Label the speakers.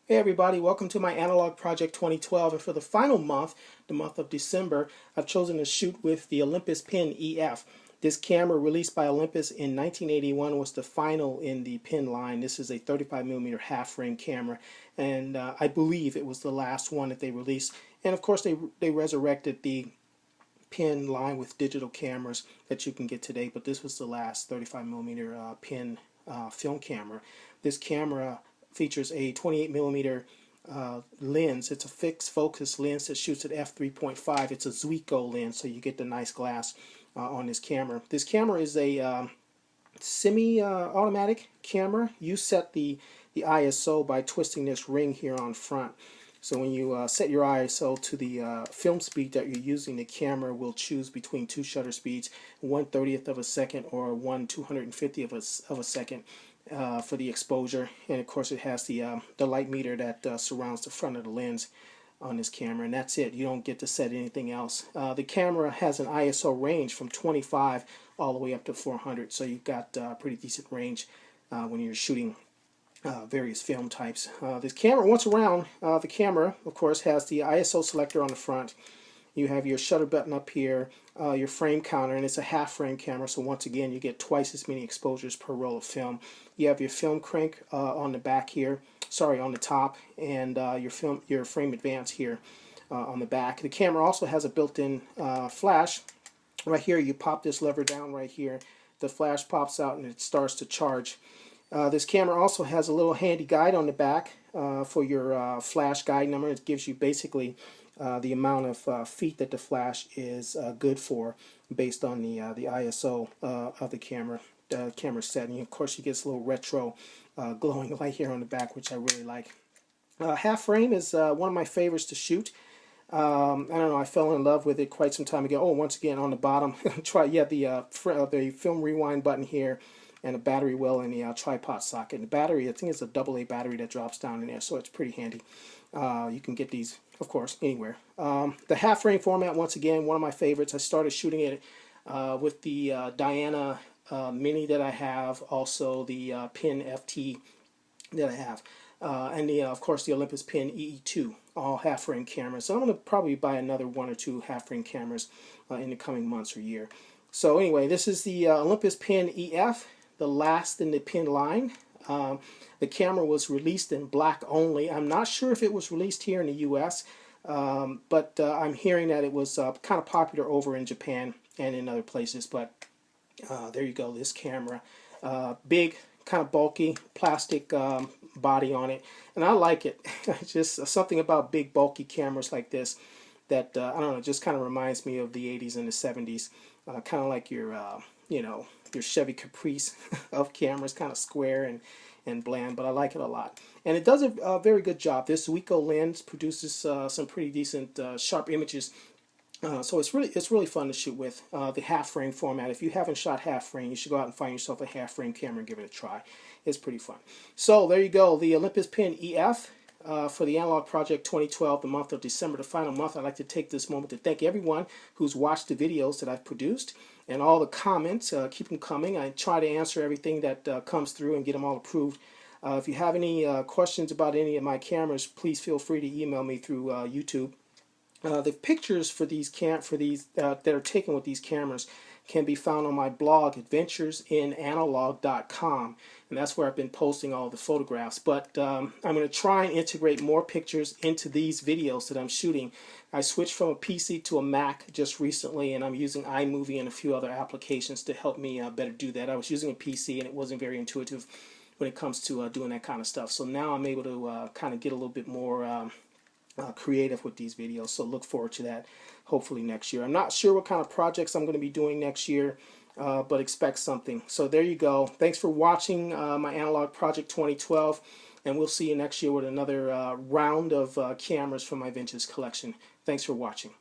Speaker 1: Hey everybody, welcome to my Analog Project 2012, and for the final month, the month of December, I've chosen to shoot with the Olympus Pen EF. This camera, released by Olympus in 1981, was the final in the pen line. This is a 35mm half-frame camera, and I believe it was the last one that they released. And of course, they resurrected the pen line with digital cameras that you can get today, but this was the last 35mm pen film camera. This camera features a 28mm lens. It's a fixed focus lens that shoots at f3.5. It's a Zuiko lens, so you get the nice glass on this camera. This camera is a semi-automatic camera. You set the ISO by twisting this ring here on front. So when you set your ISO to the film speed that you're using, the camera will choose between two shutter speeds, 1/30th of a second or 1/250th of a second for the exposure. And of course, it has the light meter that surrounds the front of the lens on this camera, and that's it. You don't get to set anything else. The camera has an ISO range from 25 all the way up to 400, so you've got pretty decent range when you're shooting various film types. This camera, once around, the camera, of course, has the ISO selector on the front. You have your shutter button up here, your frame counter, and it's a half-frame camera, so once again, you get twice as many exposures per roll of film. You have your film crank on the back here, sorry, on the top, and your frame advance here on the back. The camera also has a built-in flash. Right here, you pop this lever down right here. The flash pops out and it starts to charge. This camera also has a little handy guide on the back for your flash guide number. It gives you basically the amount of feet that the flash is good for based on the ISO of the camera setting. Of course, you get this little retro glowing light here on the back, which I really like. Half frame is one of my favorites to shoot. I don't know, I fell in love with it quite some time ago. Oh, once again, on the bottom, you have the film rewind button here, and a battery well in the tripod socket. And the battery, I think it's a AA battery that drops down in there, so it's pretty handy. You can get these, of course, anywhere. The half frame format, once again, one of my favorites. I started shooting it with the Diana Mini that I have, also the Pen FE that I have, and of course the Olympus Pen EE2, all half frame cameras. So I'm going to probably buy another one or two half frame cameras in the coming months or year. So anyway, this is the Olympus Pen EF, the last in the pen line. The camera was released in black only. I'm not sure if it was released here in the US, but I'm hearing that it was kind of popular over in Japan and in other places. But there you go, this camera. Big, kind of bulky, plastic body on it. And I like it. It's just something about big, bulky cameras like this that, I don't know, just kind of reminds me of the 80s and the 70s. Kind of like your, you know, your Chevy Caprice of cameras, kind of square and bland, but I like it a lot. And it does a very good job. This Zuiko lens produces some pretty decent sharp images. So it's really fun to shoot with. The half frame format. If you haven't shot half frame, you should go out and find yourself a half frame camera and give it a try. It's pretty fun. So there you go, the Olympus Pen EF. For the Analog Project 2012, the month of December, the final month. I'd like to take this moment to thank everyone who's watched the videos that I've produced and all the comments. Keep them coming. I try to answer everything that comes through and get them all approved. If you have any questions about any of my cameras, please feel free to email me through YouTube. The pictures for these that are taken with these cameras can be found on my blog, adventuresinanalog.com, and that's where I've been posting all the photographs. But I'm going to try and integrate more pictures into these videos that I'm shooting. I switched from a PC to a Mac just recently, and I'm using iMovie and a few other applications to help me better do that. I was using a PC, and it wasn't very intuitive when it comes to doing that kind of stuff. So now I'm able to kind of get a little bit more creative with these videos, so look forward to that hopefully next year. I'm not sure what kind of projects I'm going to be doing next year, but expect something. So there you go. Thanks for watching my Analog Project 2012, and we'll see you next year with another round of cameras from my vintage collection. Thanks for watching.